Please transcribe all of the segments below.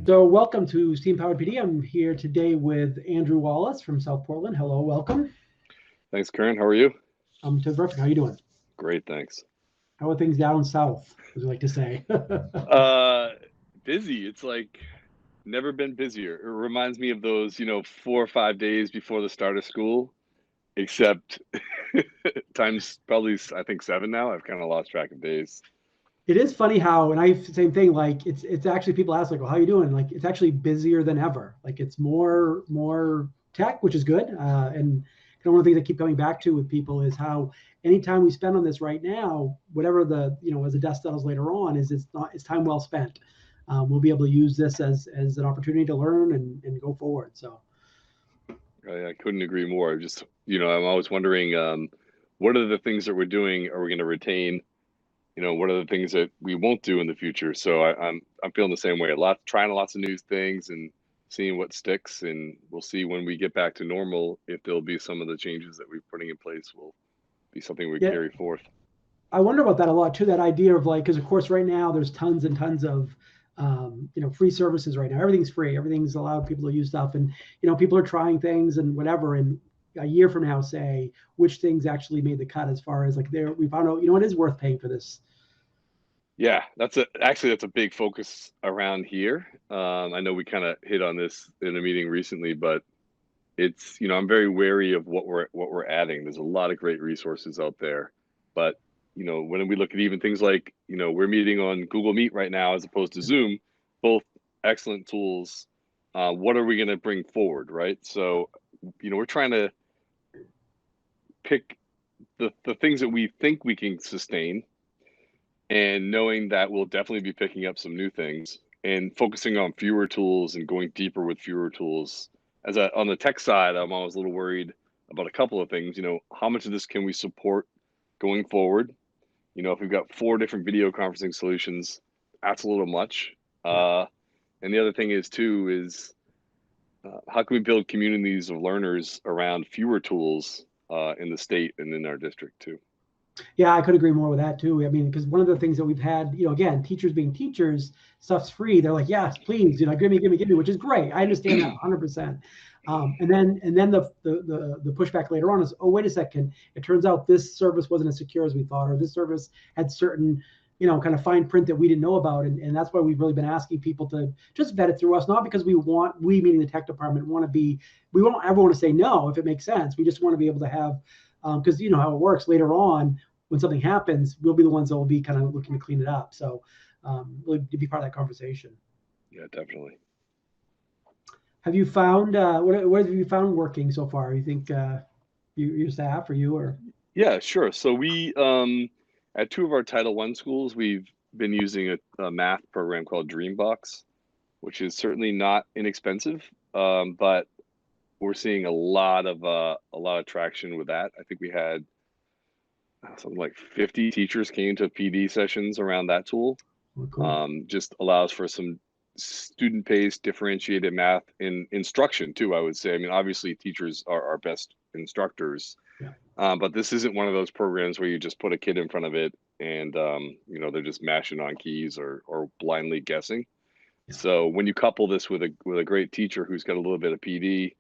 So welcome to Steam Powered PD. I'm here today with Andrew Wallace from South Portland. Hello, welcome. Thanks, Karen. How are you? I'm terrific. How are you doing? Great, thanks. How are things down south, as we like to say? Uh, Busy. It's like never been busier. It reminds me of those, 4 or 5 days before the start of school, except times probably, I think, seven now. I've kind of lost track of days. It is funny how, and I same thing. Like it's actually people ask like, "Well, how are you doing?" Like it's actually busier than ever. Like it's more tech, which is good. And one of the things I keep coming back to with people is how anytime we spend on this right now, whatever as the dust settles later on, it's time well spent. We'll be able to use this as an opportunity to learn and go forward. So. I couldn't agree more. Just, I'm always wondering, what are the things that we're doing are we going to retain? What are the things that we won't do in the future? So I'm feeling the same way. Trying lots of new things and seeing what sticks, and we'll see when we get back to normal if there'll be some of the changes that we're putting in place will be something we Yeah, carry forth. I wonder about that a lot too. That idea of like, because of course right now there's tons and tons of free services right now. Everything's free. Everything's allowed people to use stuff, and people are trying things and whatever. And a year from now, say which things actually made the cut as far as like we found out it is worth paying for this. Yeah, that's a big focus around here. I know we kind of hit on this in a meeting recently, but it's I'm very wary of what we're adding. There's a lot of great resources out there, but when we look at even things like we're meeting on Google Meet right now as opposed to Zoom, both excellent tools. What are we going to bring forward, right? So we're trying to pick the things that we think we can sustain, and knowing that we'll definitely be picking up some new things and focusing on fewer tools and going deeper with fewer tools. On the tech side, I'm always a little worried about a couple of things. How much of this can we support going forward? If we've got 4 different video conferencing solutions, that's a little much. And the other thing is how can we build communities of learners around fewer tools in the state and in our district too? Yeah, I could agree more with that too. I mean, because one of the things that we've had, again, teachers being teachers, stuff's free. They're like, yes, please, give me, which is great. I understand that 100%. And then the pushback later on is, oh, wait a second. It turns out this service wasn't as secure as we thought, or this service had certain, kind of fine print that we didn't know about. And that's why we've really been asking people to just vet it through us, not because we meaning the tech department, we won't ever want to say no if it makes sense. We just want to be able to have, because you know how it works later on when something happens, we'll be the ones that will be kind of looking to clean it up. So really to be part of that conversation. Yeah, definitely. Have you found what have you found working so far? You think your staff or you or? Yeah, sure. So we at 2 of our Title I schools, we've been using a math program called Dreambox, which is certainly not inexpensive, but we're seeing a lot of traction with that. I think we had something like 50 teachers came to PD sessions around that tool. Oh, cool. Just allows for some student-paced, differentiated math in instruction too, I would say. I mean, obviously teachers are our best instructors, Yeah. but this isn't one of those programs where you just put a kid in front of it and they're just mashing on keys or blindly guessing. Yeah. So when you couple this with a great teacher who's got a little bit of PD,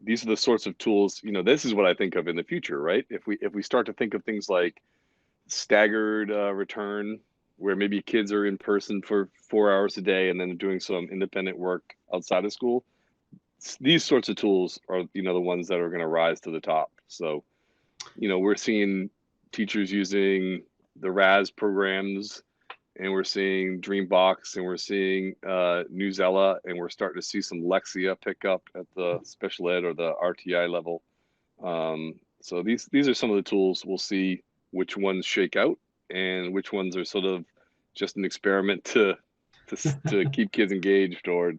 these are the sorts of tools. This is what I think of in the future, right? If we start to think of things like staggered return, where maybe kids are in person for 4 hours a day and then doing some independent work outside of school, these sorts of tools are the ones that are going to rise to the top. So we're seeing teachers using the RAS programs, and we're seeing Dreambox, and we're seeing Newsella, and we're starting to see some Lexia pick up at the special ed or the RTI level. So these are some of the tools. We'll see which ones shake out and which ones are sort of just an experiment to keep kids engaged or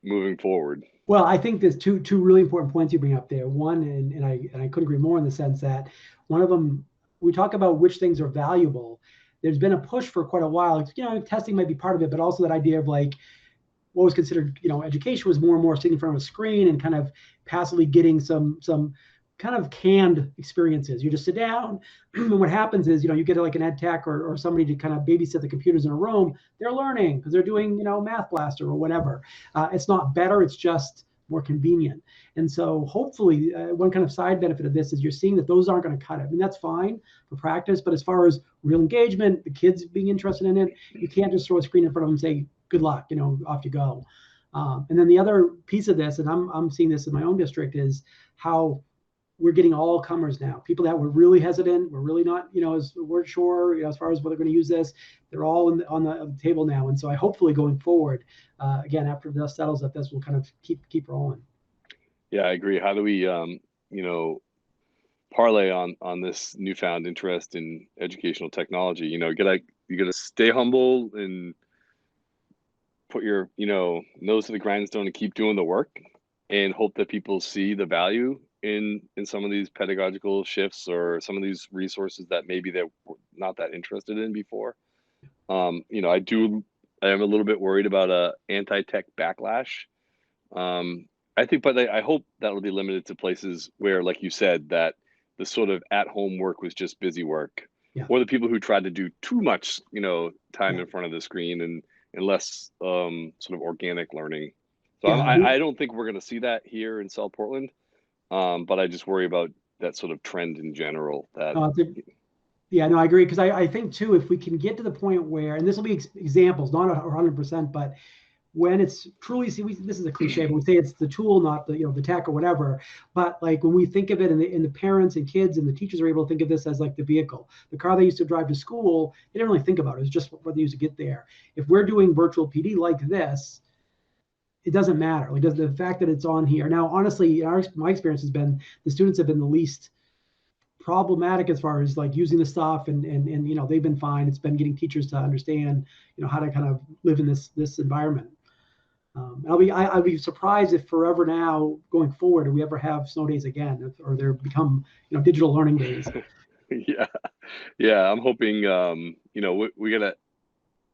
moving forward. Well, I think there's two really important points you bring up there. One, and I couldn't agree more in the sense that one of them, we talk about which things are valuable. There's been a push for quite a while. Testing might be part of it, but also that idea of like what was considered, education was more and more sitting in front of a screen and kind of passively getting some kind of canned experiences. You just sit down, and what happens is, you get like an ed tech or somebody to kind of babysit the computers in a room. They're learning because they're doing, Math Blaster or whatever. It's not better. It's just more convenient. And so hopefully one kind of side benefit of this is you're seeing that those aren't going to cut it. I mean, that's fine for practice, but as far as real engagement, the kids being interested in it, you can't just throw a screen in front of them and say, good luck, off you go. And then the other piece of this, and I'm seeing this in my own district, is how we're getting all comers now. People that were really hesitant, were really not, weren't sure, as far as whether they're going to use this. They're all on the table now. And so I hopefully going forward, again, after the dust settles, that this will kind of keep rolling. Yeah, I agree. How do we, parlay on this newfound interest in educational technology? You gotta stay humble and put your, nose to the grindstone and keep doing the work, and hope that people see the value in some of these pedagogical shifts or some of these resources that maybe they were not that interested in before. I am a little bit worried about a anti-tech backlash. I think, but I hope that will be limited to places where, like you said, that the sort of at-home work was just busy work, or the people who tried to do too much, time in front of the screen and less sort of organic learning. So I don't think we're going to see that here in South Portland, but I just worry about that sort of trend in general. Yeah, no, I agree, because I think too, if we can get to the point where, and this will be examples, not 100%, but when it's truly, this is a cliche, but we say it's the tool, not the tech or whatever. But like when we think of it, and the parents and kids and the teachers are able to think of this as like the vehicle, the car they used to drive to school, they didn't really think about it. It's just what they used to get there. If we're doing virtual PD like this, it doesn't matter. Like the fact that it's on here now, honestly, my experience has been the students have been the least problematic as far as like using the stuff, and they've been fine. It's been getting teachers to understand how to kind of live in this environment. I'll be surprised if forever now going forward, do we ever have snow days again, or they become digital learning days. Yeah, I'm hoping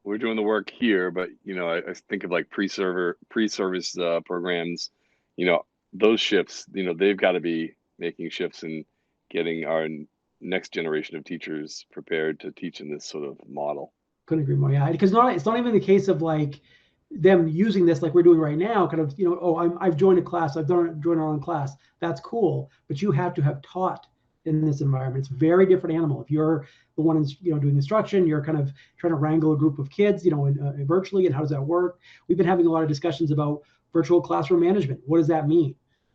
we're doing the work here, but I think of like pre-service programs, those shifts, they've got to be making shifts and getting our next generation of teachers prepared to teach in this sort of model. Couldn't agree more. Yeah, because it's not even the case of like them using this like we're doing right now, kind of, I've joined a class, I've joined our own class. That's cool, but you have to have taught in this environment. It's a very different animal. If you're the one doing instruction, you're kind of trying to wrangle a group of kids, virtually, and how does that work? We've been having a lot of discussions about virtual classroom management. What does that mean?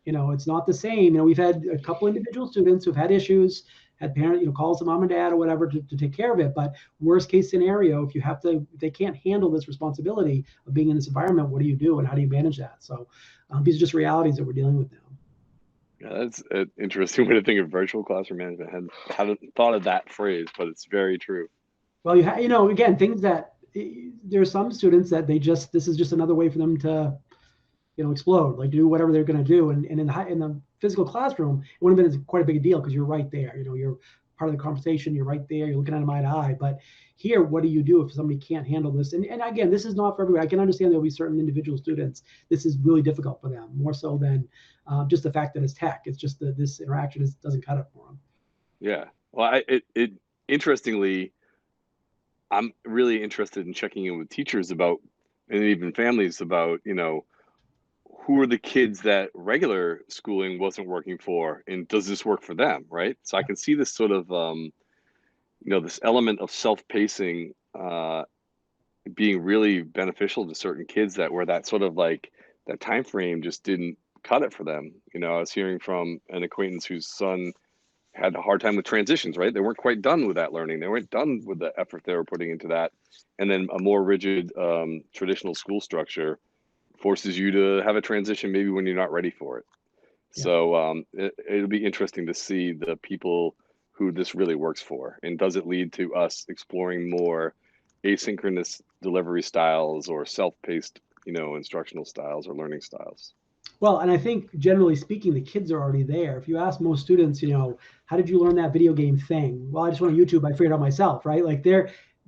It's not the same. We've had a couple individual students who've had issues, had parent, calls to mom and dad or whatever to take care of it. But worst case scenario, if they can't handle this responsibility of being in this environment, what do you do and how do you manage that? So these are just realities that we're dealing with now. Yeah, that's an interesting way to think of virtual classroom management. I hadn't thought of that phrase, but it's very true. Well, again, things that there's some students that this is just another way for them to explode, like do whatever they're going to do. And in the physical classroom, it would have been quite a big deal because you're right there. You're part of the conversation. You're right there. You're looking at them eye to eye. But here, what do you do if somebody can't handle this? And again, this is not for everybody. I can understand there'll be certain individual students. This is really difficult for them, more so than just the fact that it's tech. It's just that this interaction doesn't cut it for them. Yeah. Well, interestingly, I'm really interested in checking in with teachers about, and even families about, who are the kids that regular schooling wasn't working for, and does this work for them, right? So I can see this sort of, this element of self-pacing being really beneficial to certain kids where that sort of like that time frame just didn't cut it for them. I was hearing from an acquaintance whose son had a hard time with transitions, right? They weren't quite done with that learning. They weren't done with the effort they were putting into that. And then a more rigid traditional school structure forces you to have a transition maybe when you're not ready for it. Yeah. So it'll be interesting to see the people who this really works for, and does it lead to us exploring more asynchronous delivery styles or self-paced, instructional styles or learning styles. Well, and I think generally speaking, the kids are already there. If you ask most students, how did you learn that video game thing? Well, I just went on YouTube, I figured it out myself, right? Like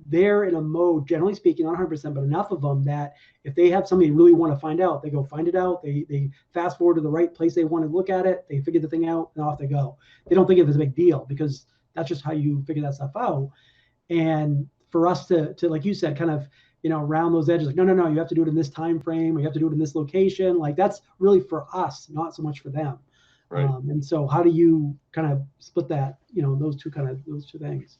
they're in a mode, generally speaking, not 100%, but enough of them that if they have something they really want to find out, they go find it out. They fast forward to the right place they want to look at it. They figure the thing out, and off they go. They don't think of it as a big deal because that's just how you figure that stuff out. And for us to like you said, kind of, around those edges, like, no, you have to do it in this time frame, or you have to do it in this location. Like, that's really for us, not so much for them. Right. And so how do you kind of split that, those two things?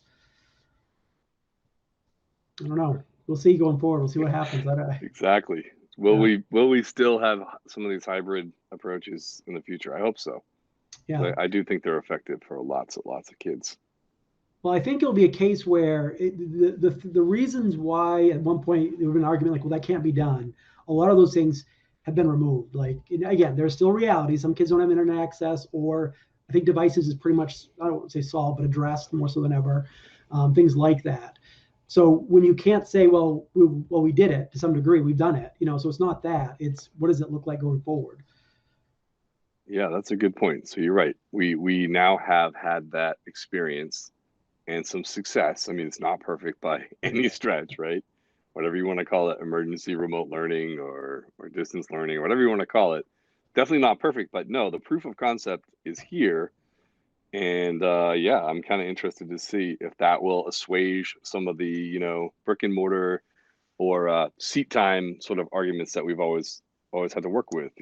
I don't know. We'll see going forward. We'll see what happens. Exactly. Will we still have some of these hybrid approaches in the future? I hope so. Yeah. I do think they're effective for lots of kids. Well, I think it'll be a case where the reasons why at one point there was an argument like, well, that can't be done. A lot of those things have been removed. Like, again, there's still reality. Some kids don't have internet access, or I think devices is pretty much, I don't want to say solved, but addressed more so than ever. Things like that. So when you can't say, well, we did it to some degree, we've done it, so it's not that. It's what does it look like going forward? Yeah, that's a good point. So you're right. We now have had that experience and some success. I mean, it's not perfect by any stretch, right? Whatever you want to call it, emergency remote learning or distance learning, or whatever you want to call it. Definitely not perfect, but no, the proof of concept is here. And yeah, I'm kind of interested to see if that will assuage some of the, brick and mortar or seat time sort of arguments that we've always had to work with,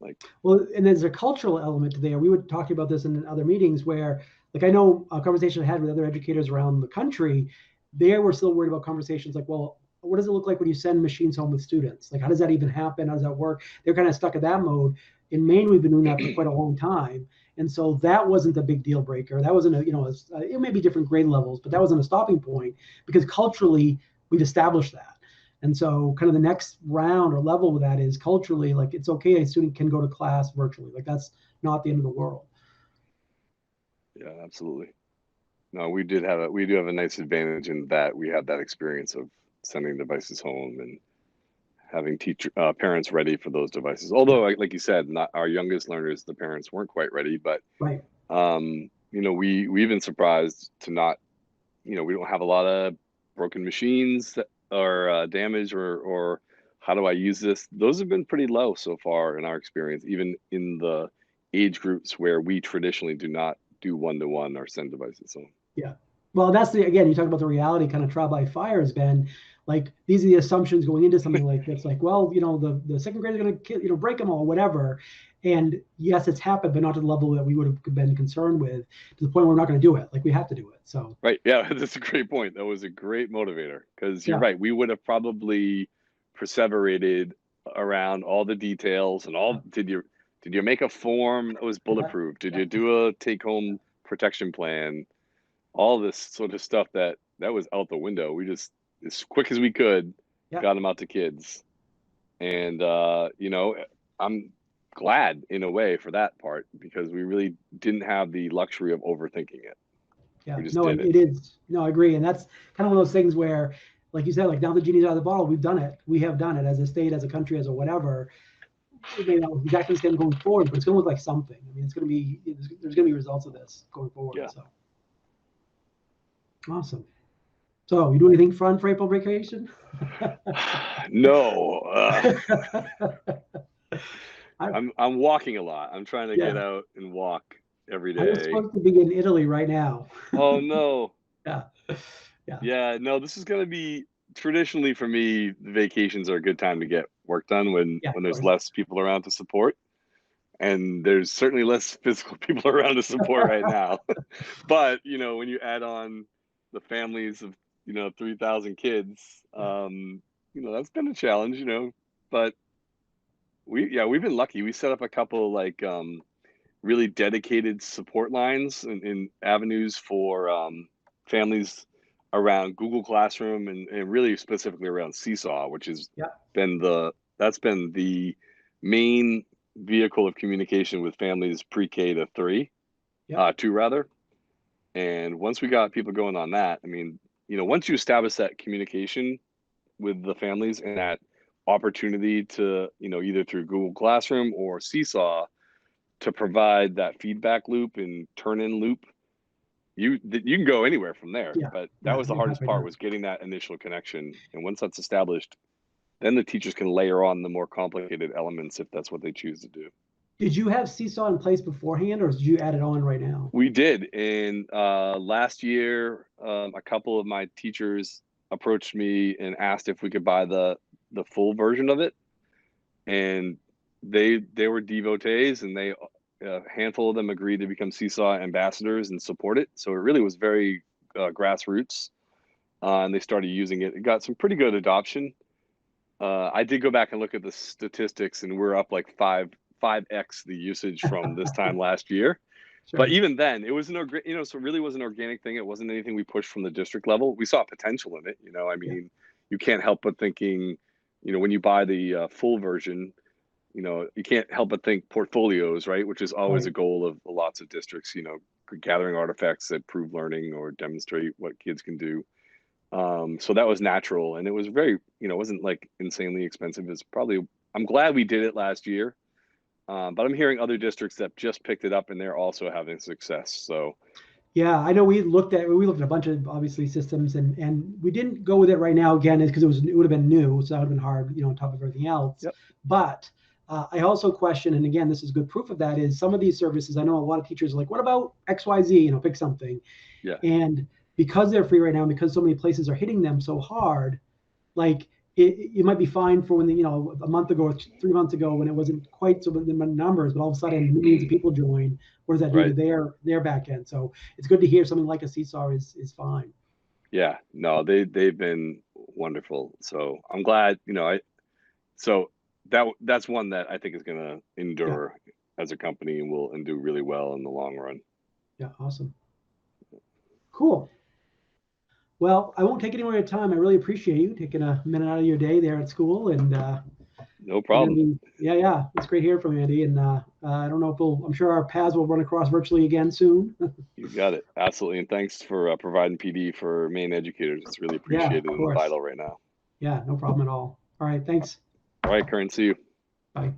like. Well, and there's a cultural element there. We were talking about this in other meetings where, like, I know a conversation I had with other educators around the country, they were still worried about conversations like, well, what does it look like when you send machines home with students? Like, how does that even happen? How does that work? They're kind of stuck in that mode. In Maine, we've been doing that for quite a long time. And so that wasn't a big deal breaker. That wasn't it may be different grade levels, but that wasn't a stopping point because culturally we've established that. And so kind of the next round or level with that is culturally, like, it's okay, a student can go to class virtually. Like, that's not the end of the world. Yeah, absolutely. No, we do have a nice advantage in that we have that experience of sending devices home and having parents ready for those devices. Although, like you said, not our youngest learners, the parents weren't quite ready, but right. We've been surprised to not, we don't have a lot of broken machines that are damaged or how do I use this? Those have been pretty low so far in our experience, even in the age groups where we traditionally do not do one-to-one or send devices home. Yeah. Well, that's again, you talk about the reality kind of trial by fire has been like, these are the assumptions going into something like this. Like, well, the second grade is going to, break them all, whatever. And yes, it's happened, but not to the level that we would have been concerned with, to the point where we're not going to do it. Like, we have to do it. So. Right. Yeah. That's a great point. That was a great motivator because you're right. We would have probably perseverated around all the details and all. Did you make a form that was bulletproof? Did you do a take-home protection plan? All this sort of stuff that was out the window. We just, as quick as we could, got them out to kids. And, I'm glad in a way for that part because we really didn't have the luxury of overthinking it. Yeah, no, it is. No, I agree. And that's kind of one of those things where, like you said, like, now the genie's out of the bottle. We've done it. We have done it as a state, as a country, as a whatever. It may not look exactly the same going forward, but it's going to look like something. I mean, there's going to be results of this going forward. Yeah. So. Awesome. So, you do anything fun for April vacation? No. I'm walking a lot. I'm trying to get out and walk every day. I'm supposed to be in Italy right now. Oh no. Yeah. No, this is going to be traditionally for me. Vacations are a good time to get work done when there's less people around to support. And there's certainly less physical people around to support right now. But, when you add on the families of, 3,000 kids, that's been a challenge, but we've been lucky. We set up a couple like really dedicated support lines and avenues for families around Google Classroom and really specifically around Seesaw, which has been the main vehicle of communication with families pre-K to 2 rather. And once we got people going on that, I mean, once you establish that communication with the families and that opportunity to, either through Google Classroom or Seesaw to provide that feedback loop and turn-in loop, you can go anywhere from there. Yeah, But that yeah, was the you're hardest halfway part, done. was getting that initial connection. And once that's established, then the teachers can layer on the more complicated elements if that's what they choose to do. Did you have Seesaw in place beforehand, or did you add it on right now? We did. And last year, a couple of my teachers approached me and asked if we could buy the full version of it. And they were devotees, and they a handful of them agreed to become Seesaw ambassadors and support it. So it really was very grassroots, and they started using it. It got some pretty good adoption. I did go back and look at the statistics, and we're up like 5x the usage from this time last year. But Sure. even then, it was so it really was an organic thing. It wasn't anything we pushed from the district level. We saw potential in it. I Yeah. mean, you can't help but thinking, when you buy the full version, you can't help but think portfolios, right? Which is always a Right. goal of lots of districts, gathering artifacts that prove learning or demonstrate what kids can do. So that was natural, and it was very, it wasn't like insanely expensive. It's probably, I'm glad we did it last year. But I'm hearing other districts that just picked it up and they're also having success. So Yeah, I know we looked at a bunch of obviously systems, and we didn't go with it right now again because it would have been new, so that would have been hard, on top of everything else. yep, But I also question, and again, this is good proof of that, is some of these services. I know a lot of teachers are like, what about XYZ? Pick something, yeah, and because they're free right now, and because so many places are hitting them so hard, like it might be fine for when a month ago or 3 months ago when it wasn't quite so many numbers, but all of a sudden millions of people join. What does that do to right. their back end? So it's good to hear something like a Seesaw is fine. Yeah, no, they've been wonderful. So I'm glad, so that's one that I think is going to Yeah, endure as a company and will and do really well in the long run. yeah, awesome, cool. Well, I won't take any more of your time. I really appreciate you taking a minute out of your day there at school, and No I problem. mean, yeah, it's great hearing from you, Andy. And I don't know if I'm sure our paths will run across virtually again soon. You got it. Absolutely. And thanks for providing PD for Maine educators. It's really Yeah, appreciated of and course. vital right now. Yeah, no problem at all. All right, thanks. All right, Karen, see you. Bye.